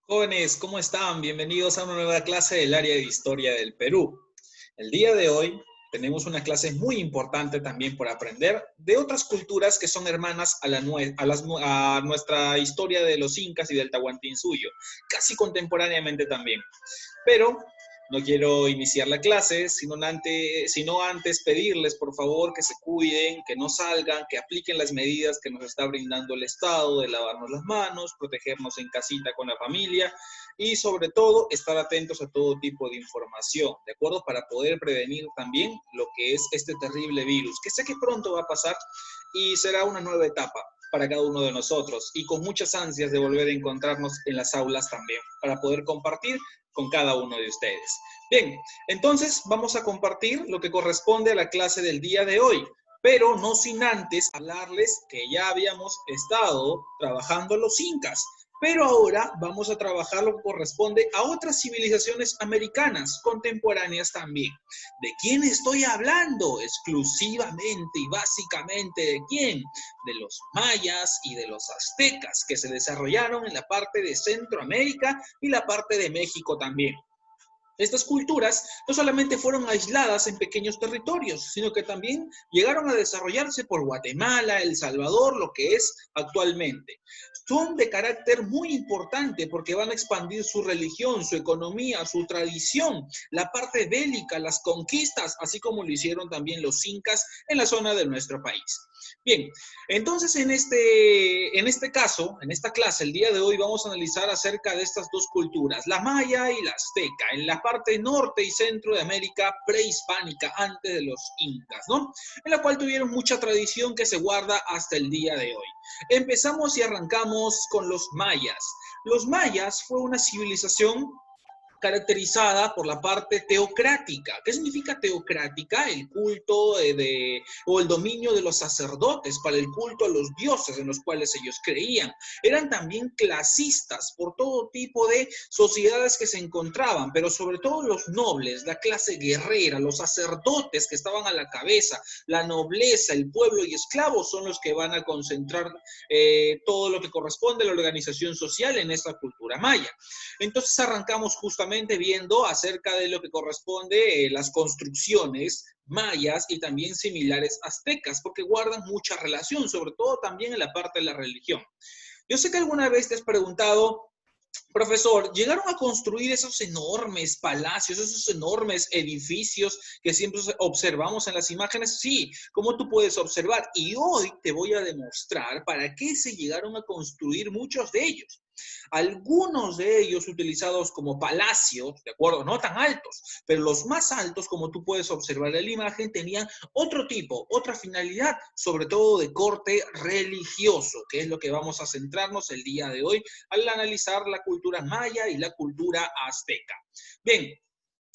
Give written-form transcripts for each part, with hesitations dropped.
Jóvenes, ¿cómo están? Bienvenidos a una nueva clase del área de Historia del Perú. El día de hoy tenemos una clase muy importante también por aprender de otras culturas que son hermanas a nuestra historia de los incas y del Tahuantinsuyo, casi contemporáneamente también. Pero no quiero iniciar la clase, sino antes pedirles, por favor, que se cuiden, que no salgan, que apliquen las medidas que nos está brindando el Estado de lavarnos las manos, protegernos en casita con la familia y, sobre todo, estar atentos a todo tipo de información, ¿de acuerdo? Para poder prevenir también lo que es este terrible virus, que sé que pronto va a pasar y será una nueva etapa para cada uno de nosotros y con muchas ansias de volver a encontrarnos en las aulas también, para poder compartir con cada uno de ustedes. Bien, entonces vamos a compartir lo que corresponde a la clase del día de hoy, pero no sin antes hablarles que ya habíamos estado trabajando los incas, pero ahora vamos a trabajar lo que corresponde a otras civilizaciones americanas contemporáneas también. ¿De quién estoy hablando? Exclusivamente y básicamente ¿de quién? De los mayas y de los aztecas que se desarrollaron en la parte de Centroamérica y la parte de México también. Estas culturas no solamente fueron aisladas en pequeños territorios, sino que también llegaron a desarrollarse por Guatemala, El Salvador, lo que es actualmente. Son de carácter muy importante porque van a expandir su religión, su economía, su tradición, la parte bélica, las conquistas, así como lo hicieron también los incas en la zona de nuestro país. Bien, entonces en este caso, en esta clase, el día de hoy vamos a analizar acerca de estas dos culturas, la maya y la azteca, en la parte norte y centro de América prehispánica, antes de los incas, ¿no? En la cual tuvieron mucha tradición que se guarda hasta el día de hoy. Empezamos y arrancamos con los mayas. Los mayas fue una civilización caracterizada por la parte teocrática. ¿Qué significa teocrática? El culto o el dominio de los sacerdotes para el culto a los dioses en los cuales ellos creían. Eran también clasistas por todo tipo de sociedades que se encontraban, pero sobre todo los nobles, la clase guerrera, los sacerdotes que estaban a la cabeza, la nobleza, el pueblo y esclavos son los que van a concentrar todo lo que corresponde a la organización social en esta cultura maya. Entonces arrancamos justamente viendo acerca de lo que corresponde las construcciones mayas y también similares aztecas, porque guardan mucha relación, sobre todo también en la parte de la religión. Yo sé que alguna vez te has preguntado, profesor, ¿llegaron a construir esos enormes palacios, esos enormes edificios que siempre observamos en las imágenes? Sí, como tú puedes observar. Y hoy te voy a demostrar para qué se llegaron a construir muchos de ellos. Algunos de ellos utilizados como palacios, ¿de acuerdo? No tan altos, pero los más altos, como tú puedes observar en la imagen, tenían otro tipo, otra finalidad, sobre todo de corte religioso, que es lo que vamos a centrarnos el día de hoy al analizar la cultura maya y la cultura azteca. Bien,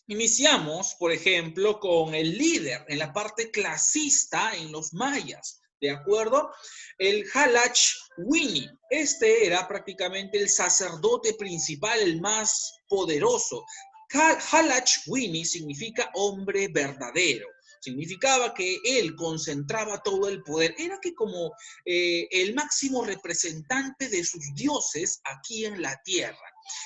iniciamos, por ejemplo, con el líder en la parte clasista en los mayas. ¿De acuerdo? El Halachwini. Este era prácticamente el sacerdote principal, el más poderoso. Halachwini significa hombre verdadero. Significaba que él concentraba todo el poder. Era que como el máximo representante de sus dioses aquí en la tierra.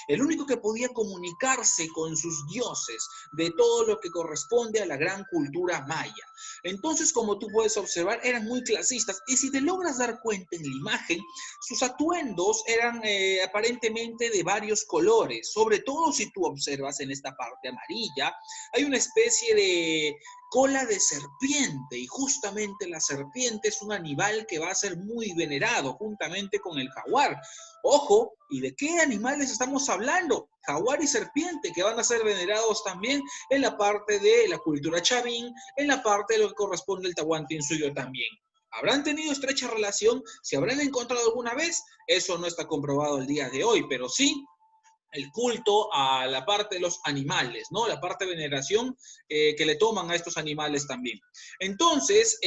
El único que podía comunicarse con sus dioses de todo lo que corresponde a la gran cultura maya. Entonces, como tú puedes observar, eran muy clasistas. Y si te logras dar cuenta en la imagen, sus atuendos eran aparentemente de varios colores. Sobre todo si tú observas en esta parte amarilla, hay una especie de cola de serpiente, y justamente la serpiente es un animal que va a ser muy venerado juntamente con el jaguar. Ojo, ¿y de qué animales estamos hablando? Jaguar y serpiente, que van a ser venerados también en la parte de la cultura chavín, en la parte de lo que corresponde al Tahuantinsuyo también. ¿Habrán tenido estrecha relación? ¿Se habrán encontrado alguna vez? Eso no está comprobado el día de hoy, pero sí el culto a la parte de los animales, ¿no? La parte de veneración que le toman a estos animales también. Entonces,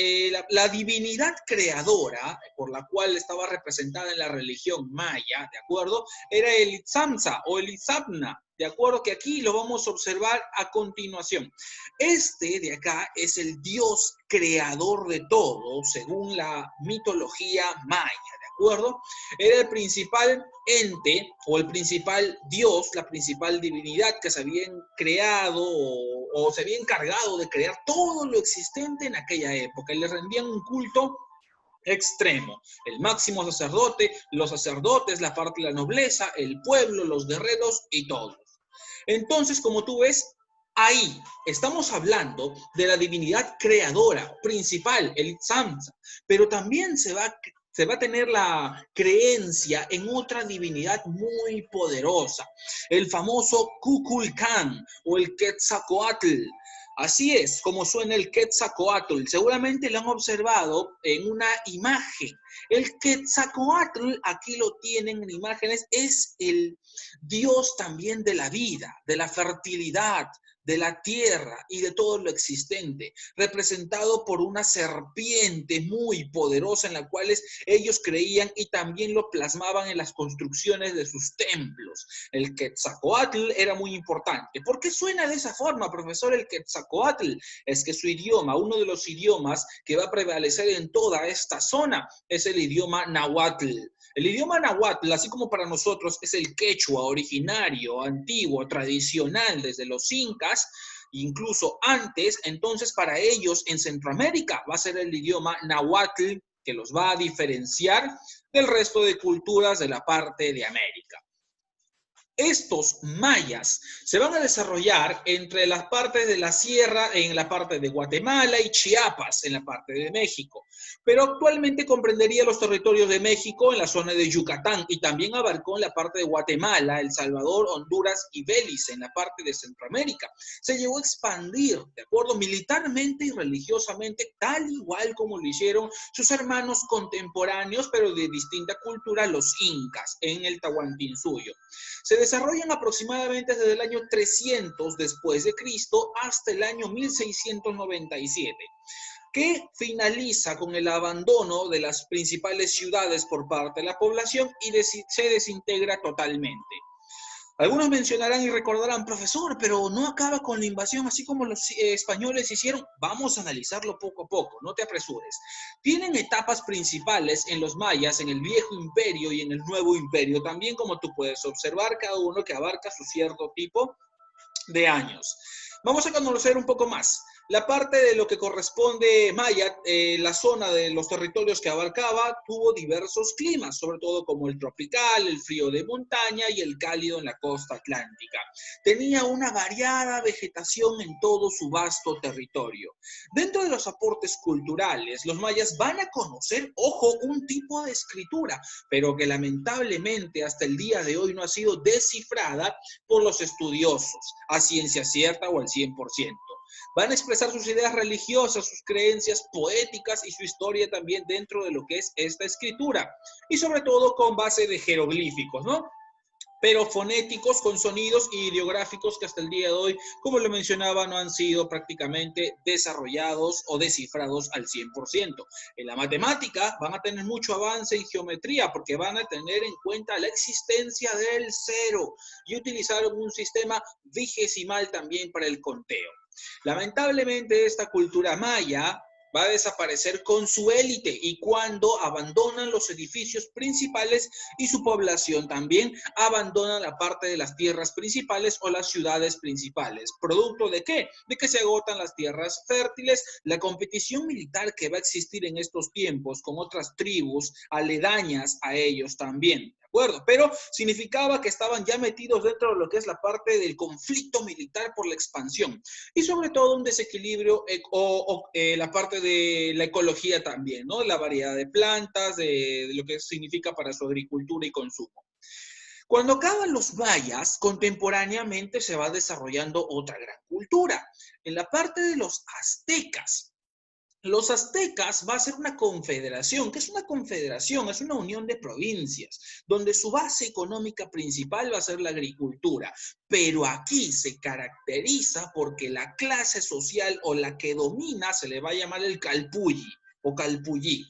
la divinidad creadora, por la cual estaba representada en la religión maya, ¿de acuerdo? Era el Itzamza o el Itzapna, de acuerdo, que aquí lo vamos a observar a continuación. Este de acá es el dios creador de todo, según la mitología maya, acuerdo? Era el principal ente o el principal dios, la principal divinidad que se habían creado o se había encargado de crear todo lo existente en aquella época y le rendían un culto extremo. El máximo sacerdote, los sacerdotes, la parte de la nobleza, el pueblo, los guerreros y todos. Entonces, como tú ves, ahí estamos hablando de la divinidad creadora principal, el Itzamtza, pero también se va a tener la creencia en otra divinidad muy poderosa, el famoso Kukulcán o el Quetzalcóatl. Así es como suena el Quetzalcóatl. Seguramente lo han observado en una imagen. El Quetzalcóatl, aquí lo tienen en imágenes, es el dios también de la vida, de la fertilidad, de la tierra y de todo lo existente, representado por una serpiente muy poderosa en la cual ellos creían y también lo plasmaban en las construcciones de sus templos. El Quetzalcóatl era muy importante. ¿Por qué suena de esa forma, profesor, el Quetzalcóatl? Es que su idioma, uno de los idiomas que va a prevalecer en toda esta zona, es el idioma náhuatl. El idioma náhuatl, así como para nosotros es el quechua originario, antiguo, tradicional desde los incas, incluso antes, entonces para ellos en Centroamérica va a ser el idioma náhuatl que los va a diferenciar del resto de culturas de la parte de América. Estos mayas se van a desarrollar entre las partes de la sierra, en la parte de Guatemala y Chiapas, en la parte de México. Pero actualmente comprendería los territorios de México en la zona de Yucatán y también abarcó en la parte de Guatemala, El Salvador, Honduras y Belice, en la parte de Centroamérica. Se llegó a expandir, de acuerdo, militarmente y religiosamente, tal igual como lo hicieron sus hermanos contemporáneos, pero de distinta cultura, los incas, en el Tahuantinsuyo. Se desarrollan aproximadamente desde el año 300 después de Cristo hasta el año 1697, que finaliza con el abandono de las principales ciudades por parte de la población y se desintegra totalmente. Algunos mencionarán y recordarán, profesor, pero no acaba con la invasión así como los españoles hicieron. Vamos a analizarlo poco a poco, no te apresures. Tienen etapas principales en los mayas, en el viejo imperio y en el nuevo imperio, también como tú puedes observar, cada uno que abarca su cierto tipo de años. Vamos a conocer un poco más. La parte de lo que corresponde Maya, la zona de los territorios que abarcaba, tuvo diversos climas, sobre todo como el tropical, el frío de montaña y el cálido en la costa atlántica. Tenía una variada vegetación en todo su vasto territorio. Dentro de los aportes culturales, los mayas van a conocer, ojo, un tipo de escritura, pero que lamentablemente hasta el día de hoy no ha sido descifrada por los estudiosos a ciencia cierta o al 100%. Van a expresar sus ideas religiosas, sus creencias poéticas y su historia también dentro de lo que es esta escritura. Y sobre todo con base de jeroglíficos, ¿no? Pero fonéticos con sonidos y ideográficos que hasta el día de hoy, como lo mencionaba, no han sido prácticamente desarrollados o descifrados al 100%. En la matemática van a tener mucho avance en geometría porque van a tener en cuenta la existencia del cero y utilizaron un sistema vigesimal también para el conteo. Lamentablemente esta cultura maya va a desaparecer con su élite y cuando abandonan los edificios principales y su población también abandona la parte de las tierras principales o las ciudades principales. ¿Producto de qué? De que se agotan las tierras fértiles, la competición militar que va a existir en estos tiempos con otras tribus aledañas a ellos también. Acuerdo, pero significaba que estaban ya metidos dentro de lo que es la parte del conflicto militar por la expansión y sobre todo un desequilibrio la parte de la ecología también, ¿no? La variedad de plantas, de lo que significa para su agricultura y consumo. Cuando acaban los mayas, contemporáneamente se va desarrollando otra gran cultura. En la parte de los aztecas, los aztecas va a ser una confederación. ¿Qué es una confederación? Es una unión de provincias, donde su base económica principal va a ser la agricultura. Pero aquí se caracteriza porque la clase social o la que domina se le va a llamar el calpulli o calpulli.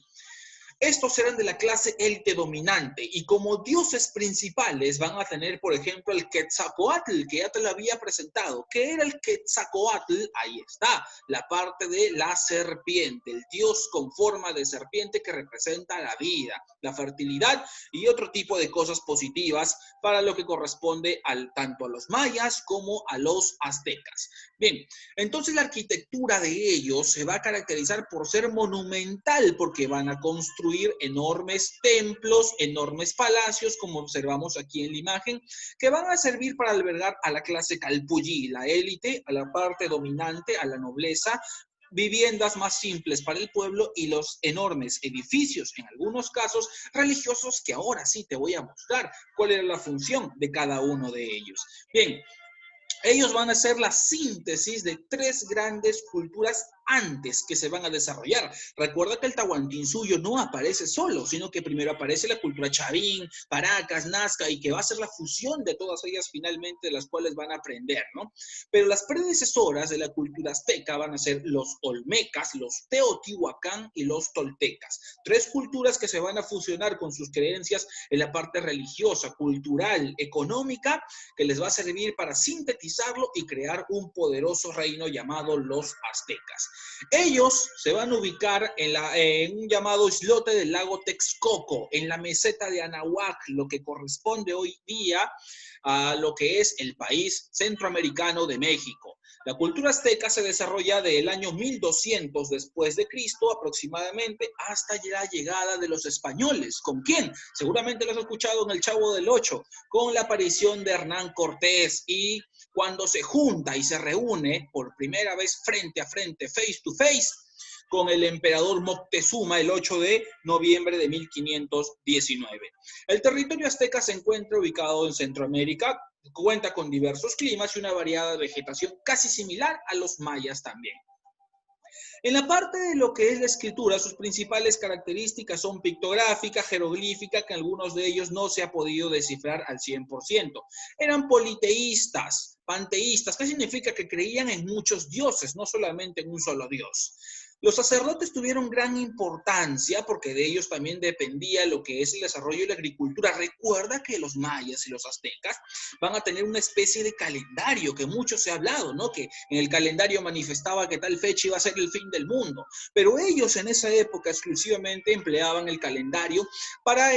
Estos eran de la clase élite dominante y como dioses principales van a tener, por ejemplo, el Quetzalcóatl, que ya te lo había presentado. ¿Qué era el Quetzalcóatl? Ahí está, la parte de la serpiente, el dios con forma de serpiente que representa la vida, la fertilidad y otro tipo de cosas positivas para lo que corresponde tanto a los mayas como a los aztecas. Bien, entonces la arquitectura de ellos se va a caracterizar por ser monumental, porque van a construir enormes templos, enormes palacios, como observamos aquí en la imagen, que van a servir para albergar a la clase calpulli, la élite, a la parte dominante, a la nobleza, viviendas más simples para el pueblo y los enormes edificios, en algunos casos religiosos, que ahora sí te voy a mostrar cuál era la función de cada uno de ellos. Bien, ellos van a ser la síntesis de tres grandes culturas antes que se van a desarrollar. Recuerda que el Tahuantinsuyo no aparece solo, sino que primero aparece la cultura Chavín, Paracas, Nazca, y que va a ser la fusión de todas ellas finalmente, de las cuales van a aprender, ¿no? Pero las predecesoras de la cultura azteca van a ser los olmecas, los teotihuacán y los toltecas. Tres culturas que se van a fusionar con sus creencias en la parte religiosa, cultural, económica, que les va a servir para sintetizarlo y crear un poderoso reino llamado los aztecas. Ellos se van a ubicar en un llamado islote del lago Texcoco, en la meseta de Anahuac, lo que corresponde hoy día a lo que es el país centroamericano de México. La cultura azteca se desarrolla del año 1200 después de Cristo aproximadamente hasta la llegada de los españoles. ¿Con quién? Seguramente lo has escuchado en El Chavo del Ocho, con la aparición de Hernán Cortés, y cuando se junta y se reúne por primera vez frente a frente, face to face, con el emperador Moctezuma el 8 de noviembre de 1519. El territorio azteca se encuentra ubicado en Centroamérica, cuenta con diversos climas y una variada vegetación casi similar a los mayas también. En la parte de lo que es la escritura, sus principales características son pictográfica, jeroglífica, que algunos de ellos no se ha podido descifrar al 100%. Eran politeístas, panteístas, que significa que creían en muchos dioses, no solamente en un solo dios. Los sacerdotes tuvieron gran importancia porque de ellos también dependía lo que es el desarrollo de la agricultura. Recuerda que los mayas y los aztecas van a tener una especie de calendario que mucho se ha hablado, ¿no? Que en el calendario manifestaba que tal fecha iba a ser el fin del mundo. Pero ellos en esa época exclusivamente empleaban el calendario para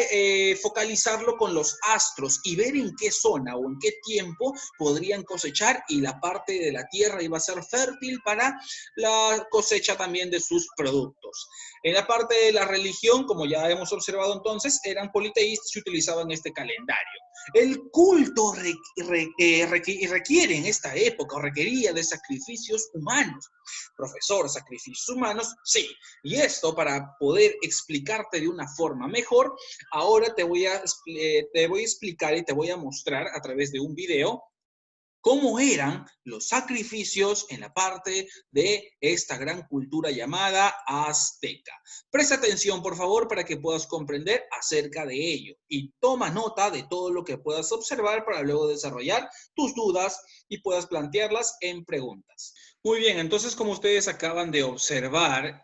focalizarlo con los astros y ver en qué zona o en qué tiempo podrían cosechar, y la parte de la tierra iba a ser fértil para la cosecha también de sus productos. En la parte de la religión, como ya hemos observado entonces, eran politeístas y utilizaban este calendario. El culto requiere en esta época, o requería de sacrificios humanos. Profesor, sacrificios humanos, sí. Y esto, para poder explicarte de una forma mejor, ahora te voy a explicar y te voy a mostrar a través de un video cómo eran los sacrificios en la parte de esta gran cultura llamada azteca. Presta atención, por favor, para que puedas comprender acerca de ello y toma nota de todo lo que puedas observar para luego desarrollar tus dudas y puedas plantearlas en preguntas. Muy bien, entonces, como ustedes acaban de observar,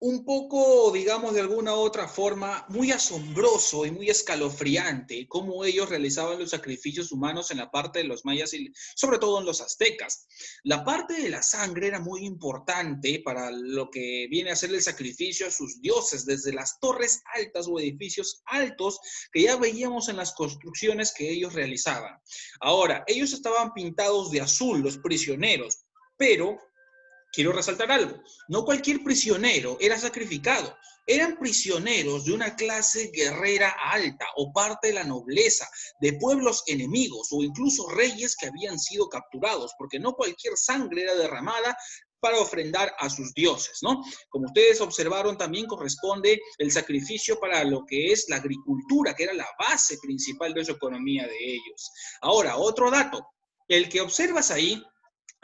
un poco, digamos, de alguna otra forma, muy asombroso y muy escalofriante cómo ellos realizaban los sacrificios humanos en la parte de los mayas y sobre todo en los aztecas. La parte de la sangre era muy importante para lo que viene a ser el sacrificio a sus dioses, desde las torres altas o edificios altos que ya veíamos en las construcciones que ellos realizaban. Ahora, ellos estaban pintados de azul, los prisioneros, pero quiero resaltar algo, no cualquier prisionero era sacrificado, eran prisioneros de una clase guerrera alta o parte de la nobleza, de pueblos enemigos o incluso reyes que habían sido capturados, porque no cualquier sangre era derramada para ofrendar a sus dioses, ¿no? Como ustedes observaron, también corresponde el sacrificio para lo que es la agricultura, que era la base principal de su economía de ellos. Ahora, otro dato, el que observas ahí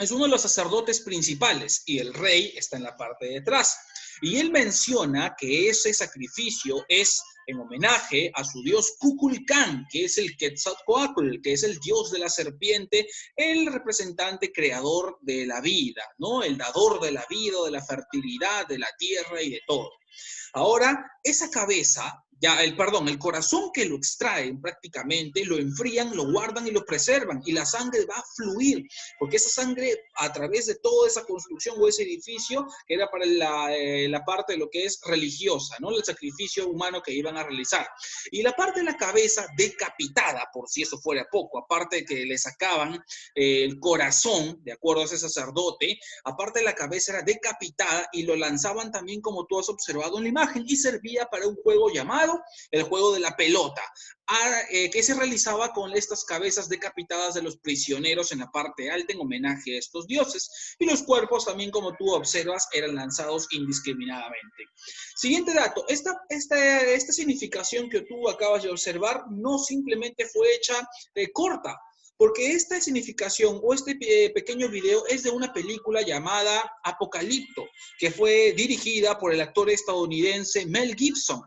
es uno de los sacerdotes principales y el rey está en la parte de atrás. Y él menciona que ese sacrificio es en homenaje a su dios Kukulcán, que es el Quetzalcóatl, que es el dios de la serpiente, el representante creador de la vida, ¿no? El dador de la vida, de la fertilidad, de la tierra y de todo. Ahora, esa cabeza el corazón que lo extraen prácticamente, lo enfrían, lo guardan y lo preservan, y la sangre va a fluir, porque esa sangre a través de toda esa construcción o ese edificio, que era para la parte de lo que es religiosa, ¿no? El sacrificio humano que iban a realizar. Y la parte de la cabeza decapitada, por si eso fuera poco, aparte de que le sacaban el corazón, de acuerdo a ese sacerdote, aparte de la cabeza era decapitada y lo lanzaban también, como tú has observado en la imagen, y servía para un juego llamado el juego de la pelota, que se realizaba con estas cabezas decapitadas de los prisioneros en la parte alta en homenaje a estos dioses, y los cuerpos también, como tú observas, eran lanzados indiscriminadamente. Siguiente dato, esta significación que tú acabas de observar no simplemente fue hecha corta, porque esta significación o este pequeño video es de una película llamada Apocalipto, que fue dirigida por el actor estadounidense Mel Gibson.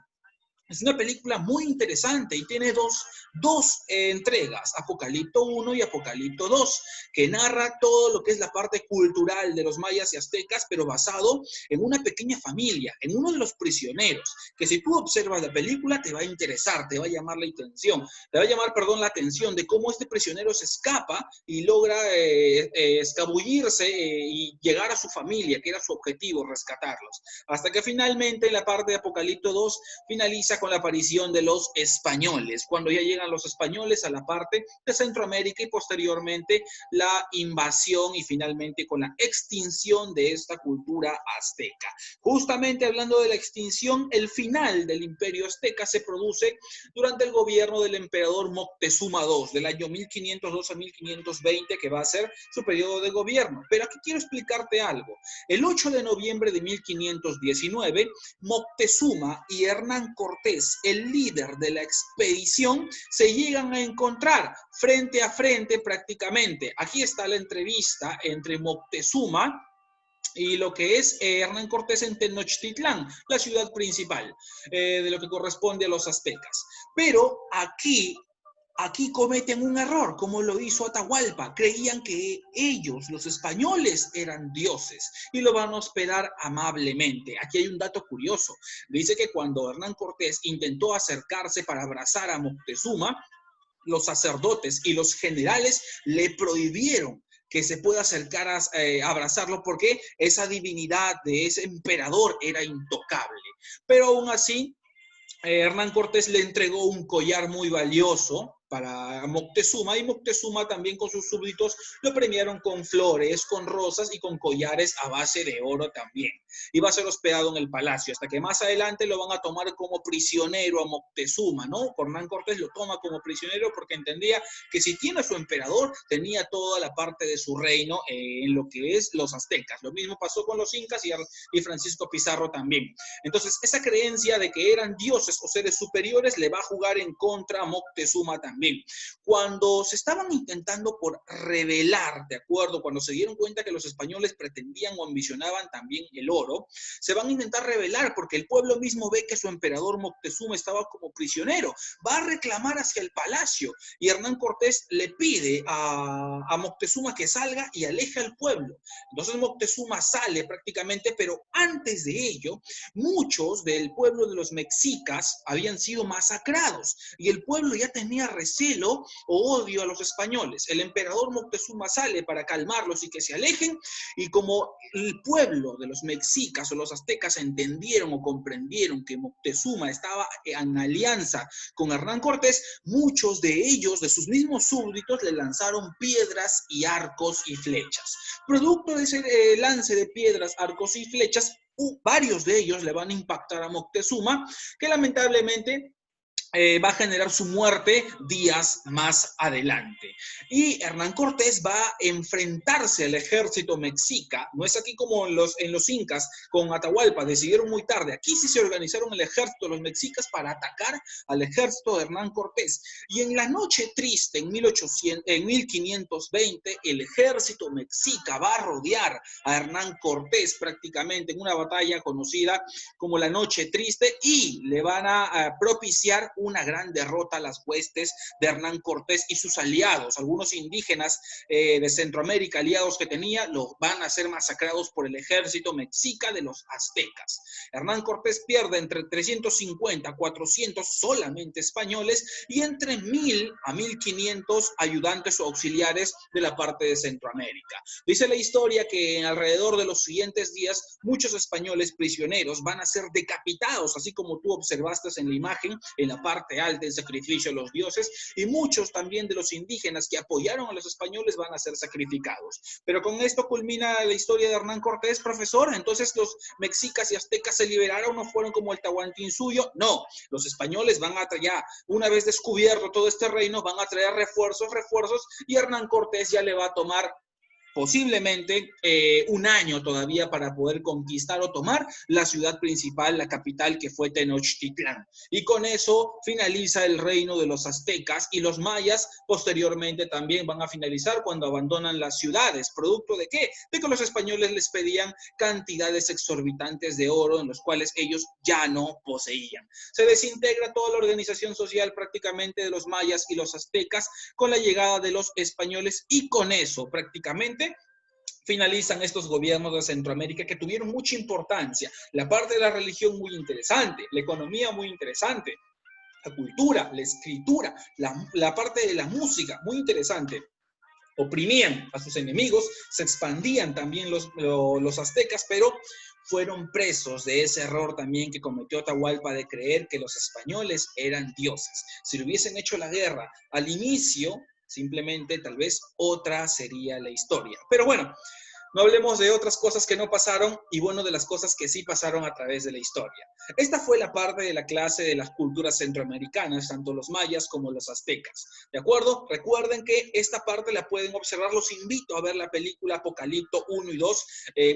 Es una película muy interesante y tiene dos entregas, Apocalipto 1 y Apocalipto 2, que narra todo lo que es la parte cultural de los mayas y aztecas, pero basado en una pequeña familia, en uno de los prisioneros, que si tú observas la película te va a interesar, te va a llamar la atención, la atención de cómo este prisionero se escapa y logra escabullirse y llegar a su familia, que era su objetivo, rescatarlos. Hasta que finalmente en la parte de Apocalipto 2 finaliza con la aparición de los españoles, cuando ya llegan los españoles a la parte de Centroamérica y posteriormente la invasión y finalmente con la extinción de esta cultura azteca. Justamente hablando de la extinción, el final del imperio azteca se produce durante el gobierno del emperador Moctezuma II, del año 1502 a 1520, que va a ser su periodo de gobierno. Pero aquí quiero explicarte algo. El 8 de noviembre de 1519, Moctezuma y Hernán Cortés, el líder de la expedición, se llegan a encontrar frente a frente prácticamente. Aquí está la entrevista entre Moctezuma y lo que es Hernán Cortés en Tenochtitlán, la ciudad principal de lo que corresponde a los aztecas. Pero aquí cometen un error, como lo hizo Atahualpa. Creían que ellos, los españoles, eran dioses y lo van a hospedar amablemente. Aquí hay un dato curioso. Dice que cuando Hernán Cortés intentó acercarse para abrazar a Moctezuma, los sacerdotes y los generales le prohibieron que se pueda acercar a abrazarlo, porque esa divinidad de ese emperador era intocable. Pero aún así, Hernán Cortés le entregó un collar muy valioso para Moctezuma, y Moctezuma también con sus súbditos lo premiaron con flores, con rosas y con collares a base de oro también. Iba a ser hospedado en el palacio, hasta que más adelante lo van a tomar como prisionero a Moctezuma, ¿no? Hernán Cortés lo toma como prisionero porque entendía que si tiene a su emperador, tenía toda la parte de su reino en lo que es los aztecas. Lo mismo pasó con los incas y Francisco Pizarro también. Entonces, esa creencia de que eran dioses o seres superiores le va a jugar en contra a Moctezuma también. Cuando se estaban intentando por rebelar, ¿de acuerdo? Cuando se dieron cuenta que los españoles pretendían o ambicionaban también el oro, se van a intentar rebelar porque el pueblo mismo ve que su emperador Moctezuma estaba como prisionero. Va a reclamar hacia el palacio y Hernán Cortés le pide a Moctezuma que salga y aleje al pueblo. Entonces Moctezuma sale prácticamente, pero antes de ello, muchos del pueblo de los mexicas habían sido masacrados y el pueblo ya tenía recelo o odio a los españoles. El emperador Moctezuma sale para calmarlos y que se alejen, y como el pueblo de los mexicas o los aztecas entendieron o comprendieron que Moctezuma estaba en alianza con Hernán Cortés, muchos de ellos, de sus mismos súbditos, le lanzaron piedras y arcos y flechas. Producto de ese lance de piedras, arcos y flechas, varios de ellos le van a impactar a Moctezuma, que lamentablemente va a generar su muerte días más adelante. Y Hernán Cortés va a enfrentarse al ejército mexica. No es aquí como en los incas con Atahualpa, decidieron muy tarde. Aquí sí se organizaron el ejército de los mexicas para atacar al ejército de Hernán Cortés. Y en la noche triste, en 1520, el ejército mexica va a rodear a Hernán Cortés prácticamente en una batalla conocida como la Noche Triste, y le van a propiciar una gran derrota a las huestes de Hernán Cortés y sus aliados. Algunos indígenas de Centroamérica, aliados que tenía, los van a ser masacrados por el ejército mexica de los aztecas. Hernán Cortés pierde entre 350 a 400 solamente españoles y entre 1000 a 1500 ayudantes o auxiliares de la parte de Centroamérica. Dice la historia que alrededor de los siguientes días muchos españoles prisioneros van a ser decapitados, así como tú observaste en la imagen, en la parte alta, el sacrificio a los dioses, y muchos también de los indígenas que apoyaron a los españoles van a ser sacrificados. Pero con esto culmina la historia de Hernán Cortés, profesor. Entonces los mexicas y aztecas se liberaron, no fueron como el Tahuantinsuyo. No, los españoles van a traer, una vez descubierto todo este reino, van a traer refuerzos, y Hernán Cortés ya le va a tomar posiblemente un año todavía para poder conquistar o tomar la ciudad principal, la capital, que fue Tenochtitlán. Y con eso finaliza el reino de los aztecas, y los mayas posteriormente también van a finalizar cuando abandonan las ciudades. ¿Producto de qué? De que los españoles les pedían cantidades exorbitantes de oro en los cuales ellos ya no poseían. Se desintegra toda la organización social prácticamente de los mayas y los aztecas con la llegada de los españoles, y con eso prácticamente finalizan estos gobiernos de Centroamérica que tuvieron mucha importancia. La parte de la religión muy interesante, la economía muy interesante, la cultura, la escritura, la parte de la música muy interesante. Oprimían a sus enemigos, se expandían también los aztecas, pero fueron presos de ese error también que cometió Atahualpa de creer que los españoles eran dioses. Si le hubiesen hecho la guerra al inicio, simplemente tal vez otra sería la historia. Pero bueno, no hablemos de otras cosas que no pasaron y bueno, de las cosas que sí pasaron a través de la historia. Esta fue la parte de la clase de las culturas centroamericanas, tanto los mayas como los aztecas. ¿De acuerdo? Recuerden que esta parte la pueden observar. Los invito a ver la película Apocalipto 1 y 2,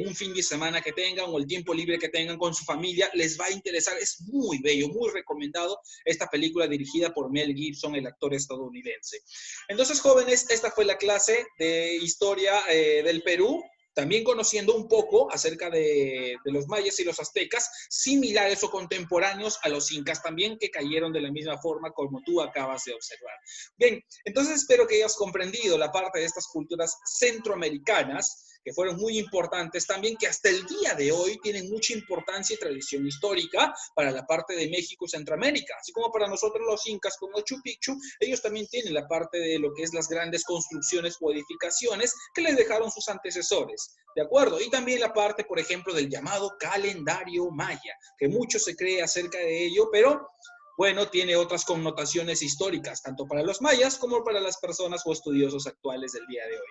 un fin de semana que tengan o el tiempo libre que tengan con su familia. Les va a interesar, es muy bello, muy recomendado esta película dirigida por Mel Gibson, el actor estadounidense. Entonces, jóvenes, esta fue la clase de historia del Perú. También conociendo un poco acerca de los mayas y los aztecas, similares o contemporáneos a los incas también, que cayeron de la misma forma como tú acabas de observar. Bien, entonces espero que hayas comprendido la parte de estas culturas centroamericanas, que fueron muy importantes también, que hasta el día de hoy tienen mucha importancia y tradición histórica para la parte de México y Centroamérica. Así como para nosotros los incas con Machu Picchu, ellos también tienen la parte de lo que es las grandes construcciones o edificaciones que les dejaron sus antecesores. ¿De acuerdo? Y también la parte, por ejemplo, del llamado calendario maya, que mucho se cree acerca de ello, pero bueno, tiene otras connotaciones históricas, tanto para los mayas como para las personas o estudiosos actuales del día de hoy.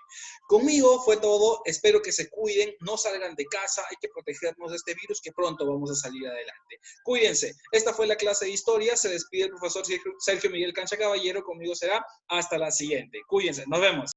Conmigo fue todo, espero que se cuiden, no salgan de casa, hay que protegernos de este virus, que pronto vamos a salir adelante. Cuídense, esta fue la clase de historia, se despide el profesor Sergio Miguel Cancha Caballero, conmigo será hasta la siguiente. Cuídense, nos vemos.